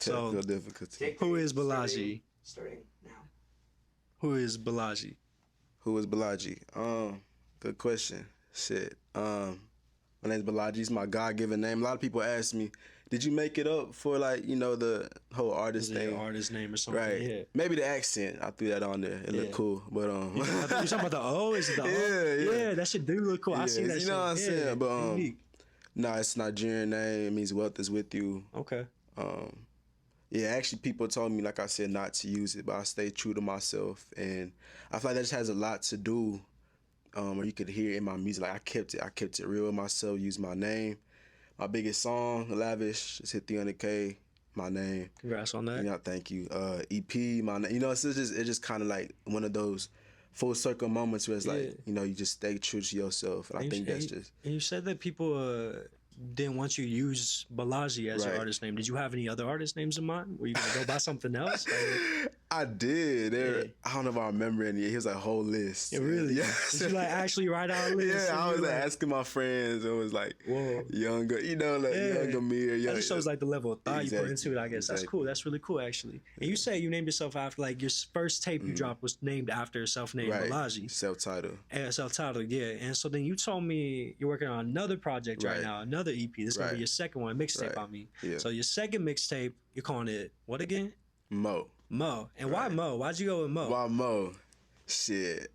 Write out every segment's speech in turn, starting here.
Technical difficulty. Who is Bolaji? Starting now. Who is Bolaji? Who is Bolaji? Good question. Shit. My name's Bolaji. It's my God-given name. A lot of people ask me, did you make it up for like, you know, the whole artist thing? Your artist name or something. Right. Yeah. Maybe the accent. I threw that on there. It looked cool. But You talking about the O? Is it the O? Yeah. That shit do look cool. I see that shit. You know what I'm saying? But unique. no, it's Nigerian name. It means wealth is with you. Okay. Yeah, actually people told me, like I said, not to use it, but I stay true to myself. And I feel like that just has a lot to do, or you could hear in my music. Like I kept it real with myself, used my name. My biggest song, Lavish, just hit 300K, my name. Congrats on that. Yeah, thank you. EP, my name. You know, it's just kind of like one of those full circle moments where it's like, you know, you just stay true to yourself. And I think that's just... And you said that people didn't want you to use Bolaji as your artist name. Did you have any other artist names in mind? Were you going to go by something else? I did. I don't know if I remember any. Here's a whole list. Yeah, really? Yeah. Did you like actually write out a list? Yeah, I was like asking my friends. It was like, whoa, younger, you know, like younger me or younger. That just shows like the level of thought you put into it, I guess. That's cool. That's really cool, actually. And you say you named yourself after, like, your first tape you dropped was named after self-named Bolaji. Self-titled. Yeah, self-titled, yeah. And so then you told me you're working on another project right now, another EP. This is going to be your second one, mixtape, I mean. Yeah. So your second mixtape, you're calling it, what again? Mo. And why Mo? Why'd you go with Mo? Why Mo? Shit.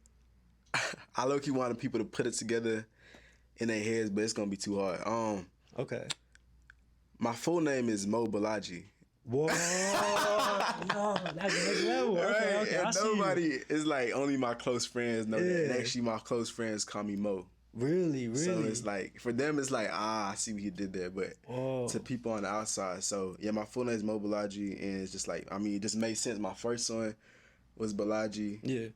I low-key wanted people to put it together in their heads, but it's gonna be too hard. Okay. My full name is Mo Bolaji. Whoa. No, that's next level. Okay. And nobody, it's like only my close friends know that. And actually my close friends call me Mo. Really? So it's like, for them, it's like, I see what he did there. But to people on the outside, so yeah, my full name is Mo Bolaji. And it's just like, I mean, it just made sense. My first one was Bolaji. Yeah.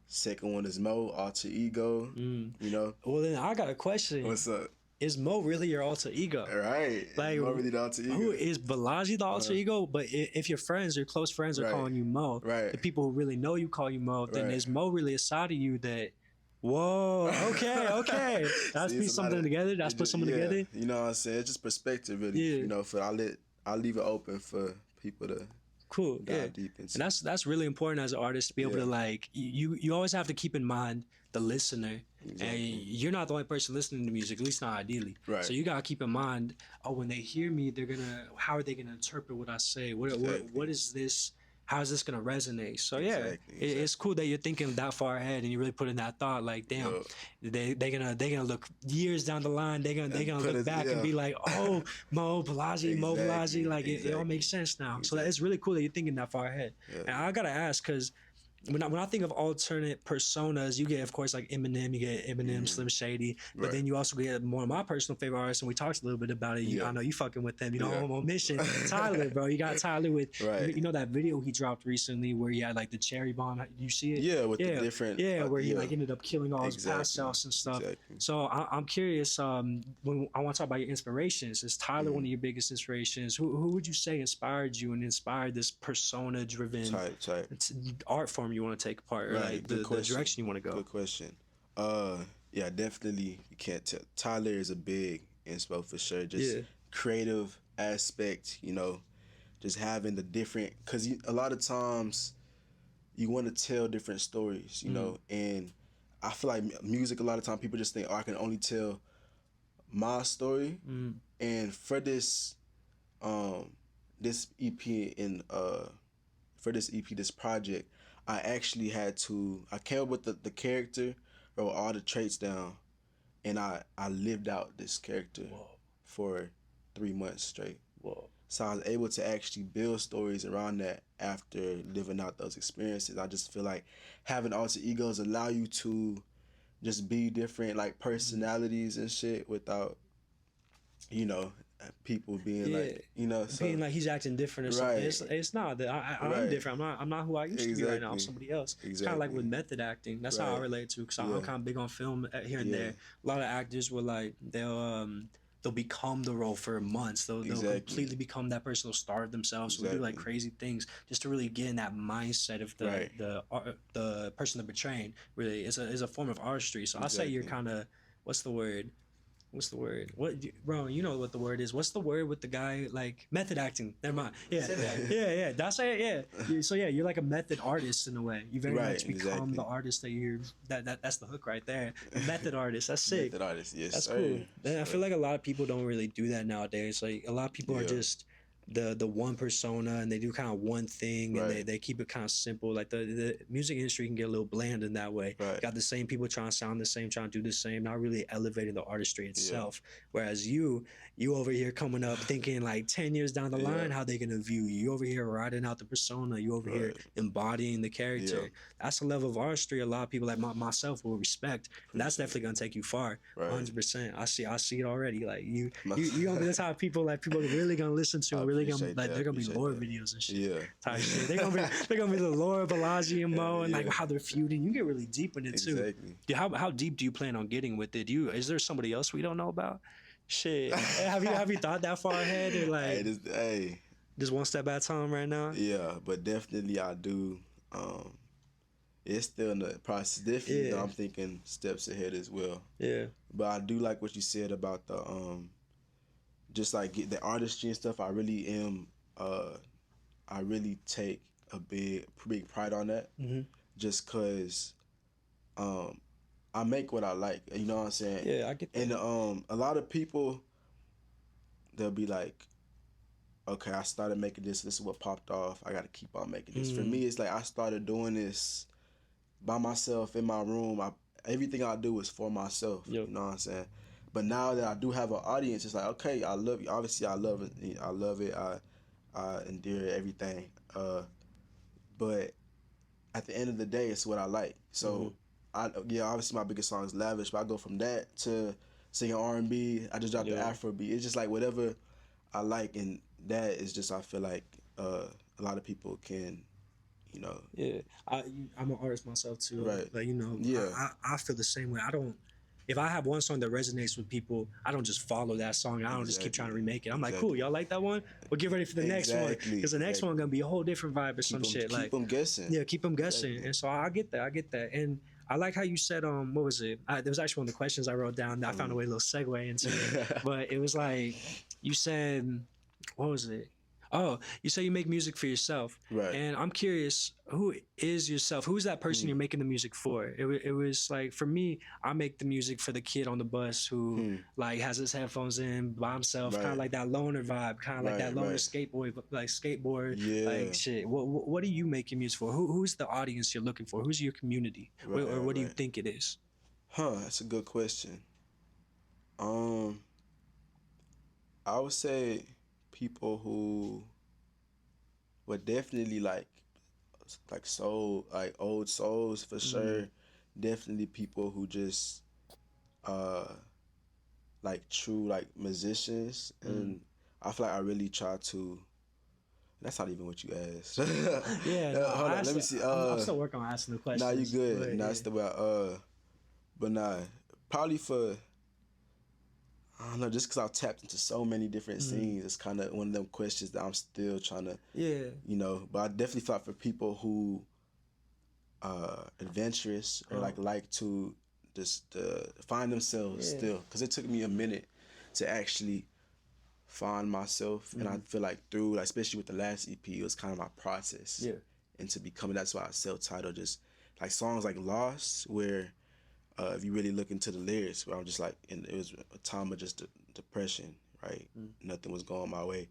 Second one is Mo, alter ego. You know? Well, then I got a question. What's up? Is Mo really your alter ego? Right. Like, Mo really the alter ego. Who is Bolaji the alter ego? But if your friends, your close friends are calling you Mo, the people who really know you call you Mo, then is Mo really a side of you that, whoa, okay. Let's put something together. Let's put something together. You know what I'm saying? It's just perspective, really. Yeah. You know, I'll leave it open for people to dive deep into. And that's really important as an artist to be able to, like, you always have to keep in mind the listener. And you're not the only person listening to music, at least not ideally. Right. So you gotta keep in mind, when they hear me, how are they gonna interpret what I say? What is this? How is this gonna resonate? So it's cool that you're thinking that far ahead and you really put in that thought. Like, damn, they're gonna look years down the line. They're gonna look back and be like, oh, Mo Bolaji, like it all makes sense now. So it's really cool that you're thinking that far ahead. And I gotta ask, because when I think of alternate personas, you get, of course, like Eminem, Slim Shady, but then you also get one of my personal favorite artists, and we talked a little bit about it. I know you fucking with them, you know, I'm on mission. Tyler, bro, you got Tyler with, you know that video he dropped recently where he had like the cherry bomb, you see it? Yeah, with the different. Yeah, where he like ended up killing all his past selves and stuff. So I'm curious, when I want to talk about your inspirations, is Tyler one of your biggest inspirations? Who would you say inspired you and inspired this persona-driven art form you want to take apart, or like the direction you want to go? Good question. Yeah, definitely you can't tell. Tyler is a big inspo for sure. Just creative aspect, you know, just having the different, because a lot of times you want to tell different stories, you know, and I feel like music, a lot of times people just think, I can only tell my story. And for this this EP this project, I actually I came up with the character, wrote all the traits down, and I lived out this character for 3 months straight. So I was able to actually build stories around that after living out those experiences. I just feel like having alter egos allow you to just be different, like, personalities and shit without, you know, people being like, you know, being like he's acting different or something. It's not that I'm different. I'm not who I used to be right now. I'm somebody else. It's kind of like with method acting. That's how I relate to, because I'm kind of big on film here and there. A lot of actors will like they'll become the role for months. They'll completely become that person. They'll starve themselves. So they'll do like crazy things just to really get in that mindset of the person they're portraying. Really, it's a form of artistry. So I say you're kind of, what's the word? what's the word? Bro? You know what the word is? What's the word with the guy like method acting? Never mind. Yeah, yeah. That's it. Yeah. So yeah, you're like a method artist in a way. You very much become the artist that you're. That's the hook right there. The method artist. That's sick. Method artist. Yes, that's sir. cool. And I feel like a lot of people don't really do that nowadays. Like a lot of people are just the one persona, and they do kind of one thing, and they keep it kind of simple. Like the music industry can get a little bland in that way. Got the same people trying to sound the same, trying to do the same, not really elevating the artistry itself. Whereas you over here coming up thinking like 10 years down the line how they gonna view you. You over here writing out the persona. You over here embodying the character. That's a level of artistry a lot of people like myself will respect, and that's definitely gonna take you far. 100%. I see it already. Like you gonna be the type of people like people are really gonna listen to, and really gonna like they're gonna be lore videos and shit. Type shit. They're gonna be the lore of Bolaji and Mo and like how they're feuding. You get really deep in it too. Exactly. How deep do you plan on getting with it? Is there somebody else we don't know about? Shit. Have you thought that far ahead or like just one step at a time right now? Yeah, but definitely I do. It's still in the process. Definitely, I'm thinking steps ahead as well. Yeah. But I do like what you said about the just like the artistry and stuff. I really am. I really take a big pride on that. Just cause, I make what I like. You know what I'm saying? Yeah, I get that. And a lot of people, they'll be like, okay, I started making this. This is what popped off. I got to keep on making this. For me, it's like I started doing this by myself in my room. Everything I do is for myself. You know what I'm saying? But now that I do have an audience, it's like, okay, I love you. Obviously, I love it. I love it. I endure everything. But at the end of the day, it's what I like. So, obviously my biggest song is Lavish, but I go from that to singing R&B. I just dropped the Afrobeat. It's just like whatever I like, and that is just, I feel like a lot of people can, you know. Yeah, I'm an artist myself too. Right. Like, you know, I feel the same way. If I have one song that resonates with people, I don't just follow that song. I don't just keep trying to remake it. I'm like, cool, y'all like that one? Well, get ready for the next one, because the next one gonna be a whole different vibe or some shit. Keep them guessing. Yeah, keep them guessing. And so I get that. And I like how you said, what was it? There was actually one of the questions I wrote down that I found a way a little segue into it. But it was like, you said, what was it? Oh, you say you make music for yourself. Right. And I'm curious, who is yourself? Who's that person you're making the music for? It was like, for me, I make the music for the kid on the bus who like has his headphones in by himself, kind of like that loner vibe, kind of like that loner skateboard, like shit. What are you making music for? Who's the audience you're looking for? Who's your community? Or what do you think it is? That's a good question. I would say people who were definitely like soul, like old souls for sure. Definitely people who just like true like musicians, and I feel like I really try to. That's not even what you asked. Yeah, no, hold on, let me see. I'm still working on asking the questions. Nah, you good. Nah, it's the way. But nah, probably for. I don't know, just because I've tapped into so many different scenes, it's kind of one of them questions that I'm still trying to, you know. But I definitely thought for people who adventurous or like to just find themselves still, because it took me a minute to actually find myself, and I feel like through, like, especially with the last EP, it was kind of my process into becoming. That's why I self-titled just like songs like Lost, where. If you really look into the lyrics, where I'm just like, and it was a time of just depression, right? Nothing was going my way.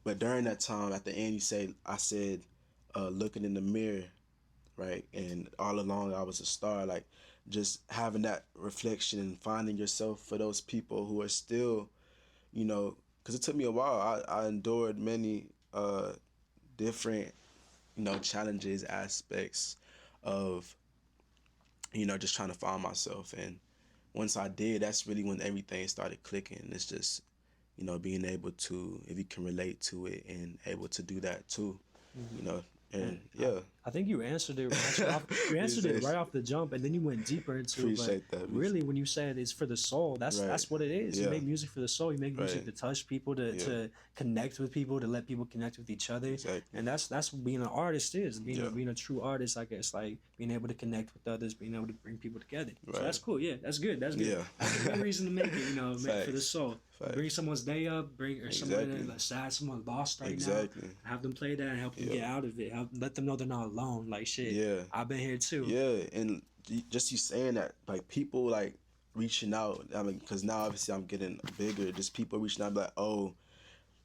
But during that time, at the end, I said, looking in the mirror, right? And all along, I was a star. Like, just having that reflection and finding yourself for those people who are still, you know, because it took me a while. I endured many different, you know, challenges, aspects of, you know, just trying to find myself. And once I did, that's really when everything started clicking. It's just, you know, being able to, if you can relate to it and able to do that too, you know, And yeah, I think you answered it. You answered it right off the jump, and then you went deeper into it. But that. Really, when you said it's for the soul, that's what it is. Yeah. You make music for the soul. You make music to touch people, to connect with people, to let people connect with each other. Exactly. And that's what being an artist is. Being a true artist, I guess, like being able to connect with others, being able to bring people together. So that's cool. Yeah, that's good. That's good. Yeah. That's a good reason to make it. Make for the soul. Bring someone's day up, or someone that's sad, someone lost right now. Have them play that and help them get out of it. Let them know they're not alone. Like shit. Yeah. I've been here too. Yeah, and just you saying that, like people like reaching out. I mean, because now obviously I'm getting bigger. Just people reaching out, like, oh,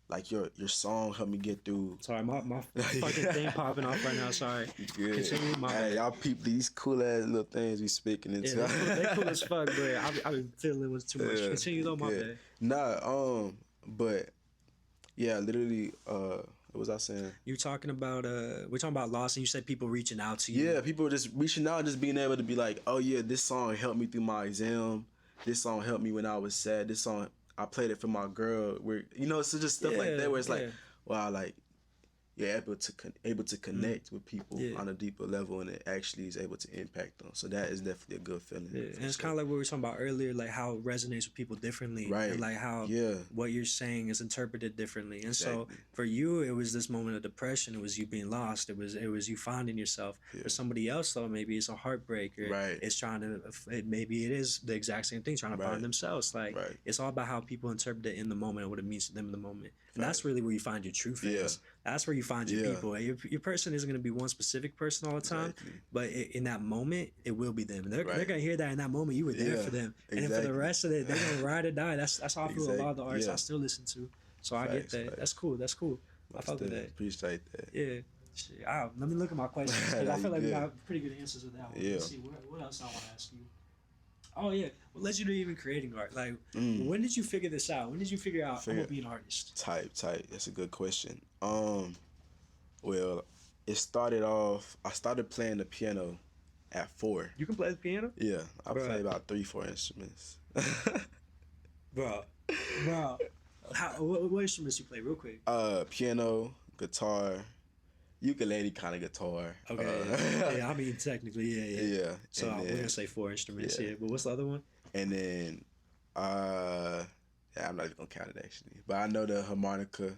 like your song helped me get through. Sorry, my fucking thing popping off right now. Sorry. Good. Continue, hey, y'all peep these cool ass little things we speaking into. Yeah, they cool as fuck, but I've been feeling it was too much. Continue though, my bad. Nah, but yeah, literally, what was I saying? You talking about we're talking about loss, and you said people reaching out to you. Yeah, people just reaching out, just being able to be like, oh yeah, this song helped me through my exam. This song helped me when I was sad. This song, I played it for my girl. Where so just stuff like that, where it's like, wow, like you're able to connect with people on a deeper level, and it actually is able to impact them. So that is definitely a good feeling. Yeah. And it's kind of like what we were talking about earlier, like how it resonates with people differently, right? And like how what you're saying is interpreted differently. And so for you, it was this moment of depression. It was you being lost. It was you finding yourself. For somebody else, though, maybe it's a heartbreak, or it's trying to. Maybe it is the exact same thing, trying to find themselves. Like it's all about how people interpret it in the moment, and what it means to them in the moment. And that's really where you find your true fans. That's where you find your people. Your person isn't going to be one specific person all the time, but in that moment, it will be them. They're going to hear that in that moment. You were there for them, and then for the rest of it, they're going to ride or die. That's how I feel about a lot of the artists I still listen to. So I get that. That's cool. I fuck with that. Appreciate that. Yeah. Shit. Let me look at my questions, because I feel like we got pretty good answers with that one. Let's see what else I want to ask you. Oh yeah, what led you to even creating art? Like, when did you figure this out? When did you figure out I'm gonna be an artist? Tight. That's a good question. Well, it started off. I started playing the piano at 4. You can play the piano? Yeah, I play about 3-4 instruments. Bro, what instruments you play, real quick? Piano, guitar, ukulele, kind of guitar. Okay. I mean technically, yeah. So we're gonna say 4 instruments, but what's the other one? And then, I'm not even gonna count it actually, but I know the harmonica.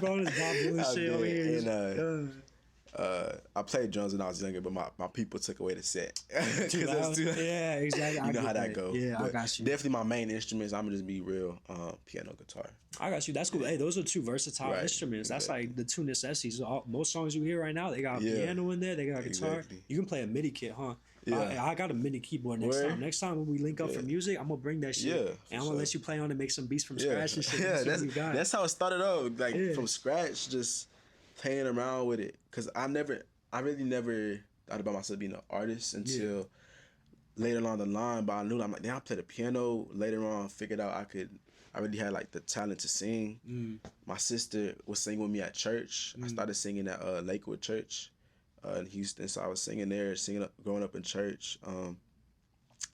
Bro, this Bob Dylan shit over here. And I played drums when I was younger, but my people took away the set. Yeah, exactly. You know how that goes. Yeah, I got you. Definitely my main instruments, I'm gonna just be real, piano, guitar. I got you. That's cool. Hey, those are 2 versatile instruments. That's like the 2 necessities. Most songs you hear right now, they got piano in there, they got guitar. You can play a MIDI kit, huh? Yeah. I got a MIDI keyboard next time. Next time when we link up for music, I'm gonna bring that shit. Yeah, and I'm gonna let you play on it, make some beats from scratch and shit. Yeah, that's how it started off. Like from scratch, just playing around with it. Cause I really never thought about myself being an artist until later along the line. But I knew, I'm like, damn, I played the piano. Later on, figured out I really had like the talent to sing. My sister was singing with me at church. I started singing at Lakewood Church in Houston. So I was singing there, growing up in church. And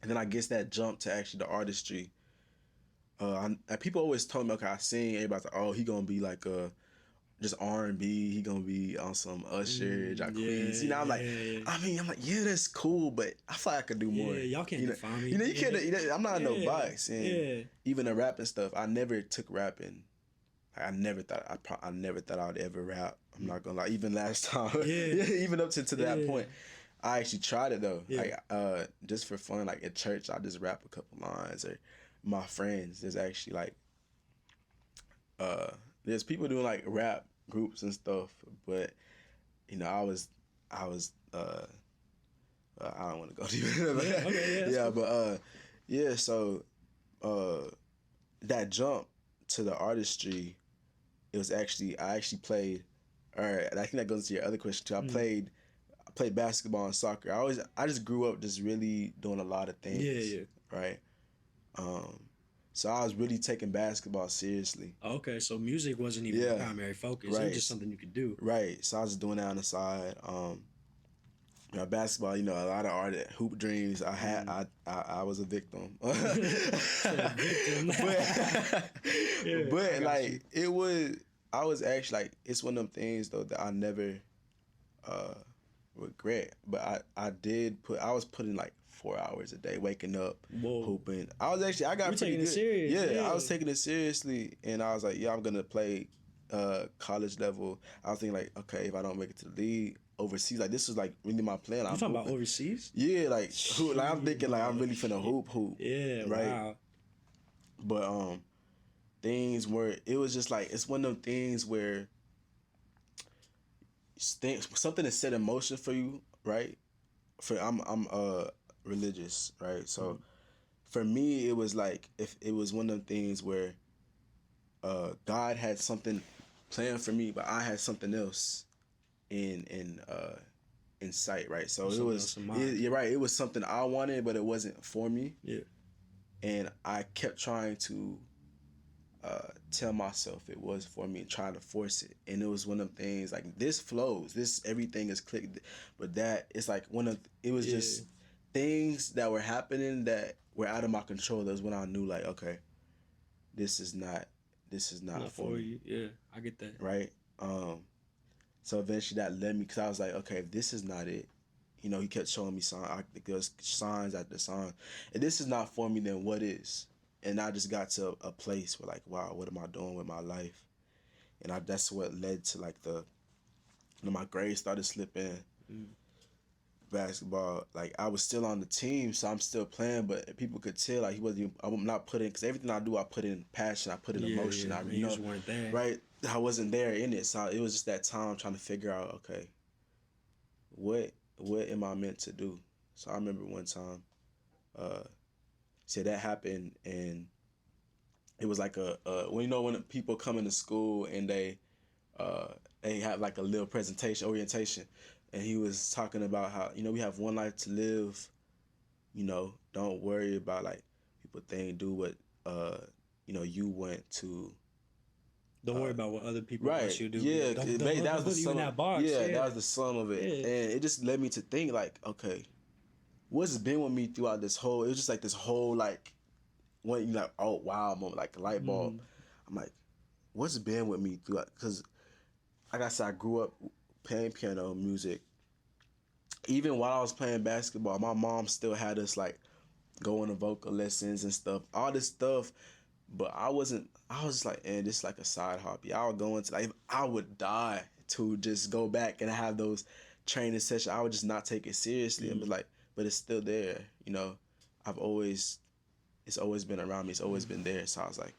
then I guess that jump to actually the artistry. And people always told me, okay, I sing. Everybody's like, oh, he gonna be like just R&B. He gonna be on some Usher, Jacquees. I'm like, I'm like, yeah, that's cool, but I feel like I could do more. Yeah, y'all can't define me. You can't. I'm not in no box. And even the rapping stuff, I never took rapping. I never thought I'd ever rap. I'm not gonna lie. Even last time, even up to that point, I actually tried it though. Like just for fun, like at church, I just rap a couple lines. Or my friends, there's actually like there's people doing like rap groups and stuff, but I was I don't want to go deep into that. So that jump to the artistry, it was actually I played. All right, I think that goes to your other question too. I played basketball and soccer. I just grew up just really doing a lot of things. Right. So I was really taking basketball seriously. Okay, so music wasn't even the primary focus. It was just something you could do. Right. So I was doing that on the side. Basketball, a lot of hoop dreams I had. I was a victim. But like it was I was actually like, it's one of them things though that I never uh regret. But I was putting like 4 hours a day, waking up, Whoa. hooping. I got You pretty taking it good. serious, Yeah, I yeah. was taking it seriously, and I was like, yeah, I'm gonna play college level. I was thinking like, okay, if I don't make it to the league overseas, like this was like really my plan. You I'm talking about hooping. overseas? Yeah, like who? Like I'm thinking like I'm Bro, really finna hoop, yeah, right? wow. But things where it was just like it's one of them things where something is set in motion for you, right? For I'm religious, right? So for me, it was like if it was one of them things where God had something planned for me, but I had something else in sight, right? So it Something was else in mind. you're right. It was something I wanted, but it wasn't for me, Yeah. and I kept trying to tell myself it was for me and trying to force it. And it was one of them things like this flows, this everything is clicked, but that it's like it was just things that were happening that were out of my control. That was when I knew like, okay, this is not Not for for me, you. Yeah, I get that. right? So eventually that led me because I was like, okay, if this is not it, he kept showing me signs after signs. If this is not for me, then what is? And I just got to a place where like, wow, what am I doing with my life? And that's what led to like my grades started slipping. Basketball, like I was still on the team, so I'm still playing, but people could tell like I'm not putting, because everything I do, I put in passion, I put in emotion. Yeah, you just weren't there. Right? I wasn't there in it, so it was just that time trying to figure out, okay, what am I meant to do? So I remember one time, that happened, and it was like when people come into school and they have like a little orientation, and he was talking about how we have one life to live. Don't worry about like people think, do what you want to. Don't worry about what other people want Right. you to do. Yeah. Don't That was the put you in sum. that box. Yeah, Yeah. that was the sum of it, Yeah. and it just led me to think like, okay, what's been with me throughout this whole? It was just like this whole like, when you like, oh wow moment, like a light bulb. I'm like, what's been with me throughout? Because like I said, I grew up playing piano music. Even while I was playing basketball, my mom still had us like going to vocal lessons and stuff, all this stuff. But I was just like, this is like a side hobby. I would go into like, I would die to just go back and have those training sessions. I would just not take it seriously and be like, but it's still there. It's always been around me. It's always been there. So I was like,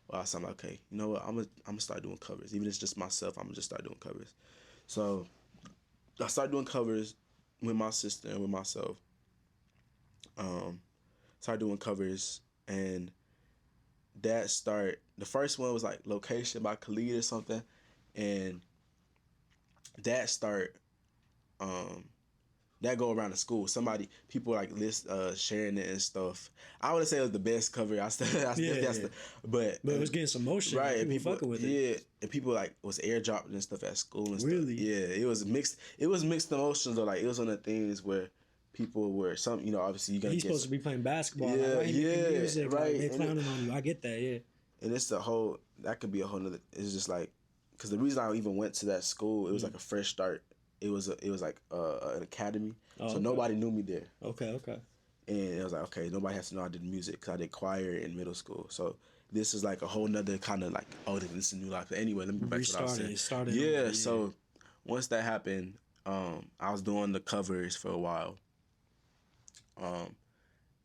well, so I'm like, okay, you know what? I'm gonna start doing covers. Even if it's just myself, I'm gonna just start doing covers. So I started doing covers with my sister and with myself. Started doing covers, and the first one was like Location by Khalid or something, and that start that go around the school. People like sharing it and stuff. I wouldn't say it was the best cover. But it was getting some motion. Right, and people fucking with it. Yeah, and people like was airdropping and stuff at school and Really? stuff. Yeah, it was mixed. It was mixed emotions though. Like it was one of the things where people were obviously you're gonna He's get supposed to be playing basketball. Yeah, like, yeah, music, right. Like, they clowning on you. I get that. Yeah. And it's that could be a whole nother. It's just like, because the reason I even went to that school, it was like a fresh start. It was like an academy, so nobody knew me there. Okay. And it was like, okay, nobody has to know I did music because I did choir in middle school. So this is like a whole nother kind of like, oh, this is a new life. But anyway, let me go back to what I was saying. Started. Yeah. So once that happened, I was doing the covers for a while.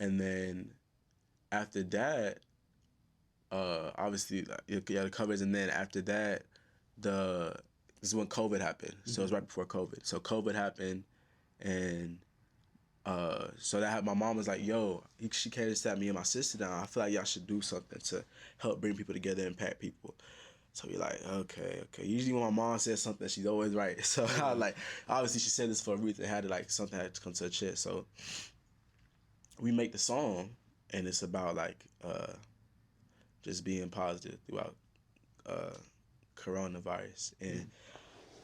And then after that, obviously, the covers, and then after that, this is when COVID happened. So it was right before COVID. So COVID happened, and so my mom was like, "Yo," she came and sat me and my sister down. I feel like y'all should do something to help bring people together, impact people. So we like, okay. Usually when my mom says something, she's always right. So I was like, obviously she said this for a reason. Something had to come to her chest. So we make the song, and it's about like just being positive throughout coronavirus. And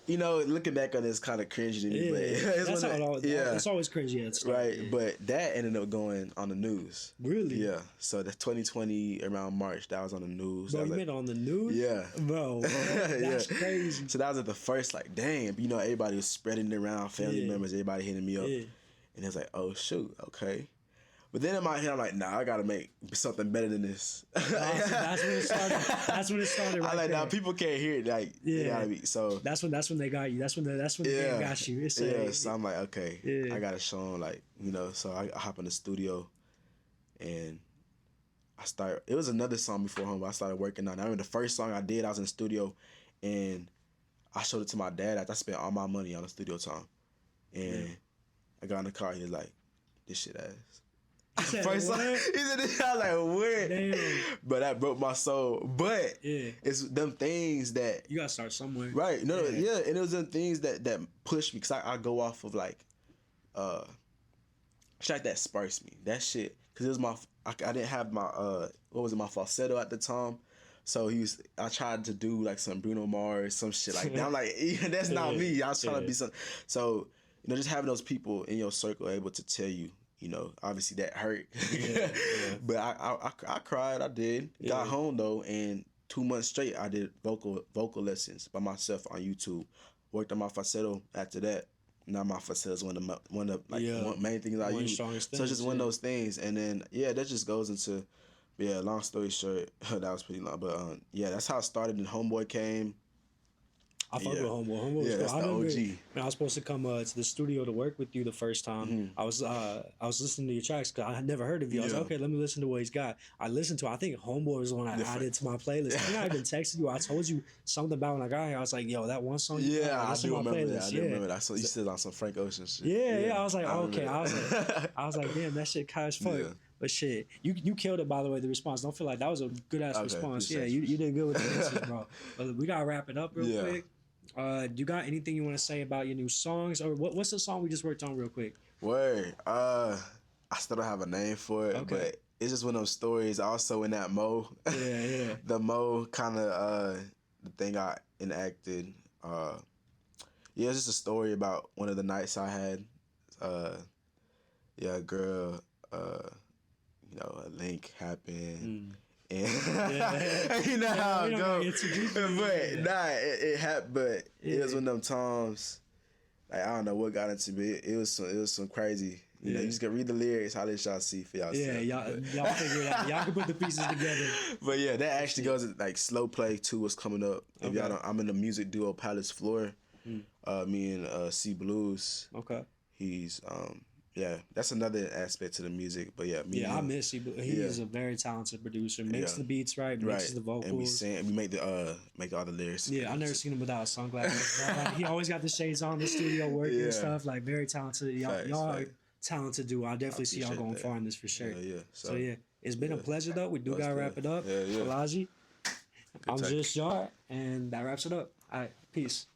you know, looking back on it, it's kind of cringy to me. But it's that's how it always, yeah, it's always cringy at the start. Right, but that ended up going on the news. Really? Yeah. So the 2020 around March, that was on the news. Bro, you made it on the news? Yeah. Bro, that's crazy. So that was at the first, like, damn, you know, everybody was spreading it around, family members, everybody hitting me up. And it was like, oh, shoot, okay. But then in my head, I'm like, nah, I gotta make something better than this. So that's when it started. That's when it started. Right, I like, there. nah, people can't hear it. Like, it gotta be. So that's when they got you. That's when they got you. It's so I'm like, okay, I gotta show them, like, you know. So I hop in the studio, and I start. It was another song before home. I started working on it. I remember the first song I did. I was in the studio, and I showed it to my dad after I spent all my money on the studio time, and I got in the car. He was like, "This shit ass." First time, he said this, I was like, what? Damn. But that broke my soul. But it's them things that you gotta start somewhere. Right. No, and it was them things that push me, because I go off of like shit that sparks me. That shit. Cause it was I didn't have my what was it, my falsetto at the time. So I tried to do like some Bruno Mars, some shit like that. I'm like, that's not me. I was trying to be something. So, you know, just having those people in your circle able to tell you, you know, obviously that hurt. But I cried, I did. Got home though, and 2 months straight I did vocal lessons by myself on YouTube. Worked on my falsetto after that. Now my falsetto is one of the main things I use. So it's just one of those things. And then that just goes into long story short, that was pretty long. But that's how it started. And Homeboy came. I fuck with Homeboy. Homeboy was cool. That's the OG. When I was supposed to come to the studio to work with you the first time, I was listening to your tracks because I had never heard of you. I was like, okay, let me listen to what he's got. I listened to it. I think Homeboy was the one I added to my playlist. I think I even texted you. I told you something about when I got here. I was like, yo, that one song you got, I do remember that. I do remember that. So you said on some Frank Ocean shit. Yeah. I was like, okay. I was like, damn, that shit kind of fuck. Yeah. But shit, you killed it, by the way, the response. Don't feel like that was a good-ass response. Yeah, you did good with the answers, bro. But we got to wrap it up real quick. Do you got anything you want to say about your new songs? Or what's the song we just worked on real quick? Word. I still don't have a name for it, but it's just one of those stories. Also in that Mo. Yeah. The Mo kind of the thing I enacted. It's just a story about one of the nights I had. A girl, you know, a link happened. And you know how it goes. But it happened. But it was one of them times. Like, I don't know what got into me. It was some crazy. You know, you just gotta read the lyrics. How let y'all see for y'all. Yeah, y'all figure it out. Y'all can put the pieces together. But that actually goes like Slow Play 2 was coming up. If y'all don't, I'm in the music duo Palace Floor. Me and C Blues. Okay. He's that's another aspect to the music. But I miss you. He is a very talented producer. Makes the beats mixes the vocals. And we make all the lyrics. Yeah, I've never seen him without sunglasses. Like, he always got the shades on the studio working and stuff. Like, very talented. Y'all are talented dude. I definitely see y'all going far in this for sure. So it's been a pleasure though. We do gotta wrap it up. Bolaji, I'm just Jar, and that wraps it up. All right, peace.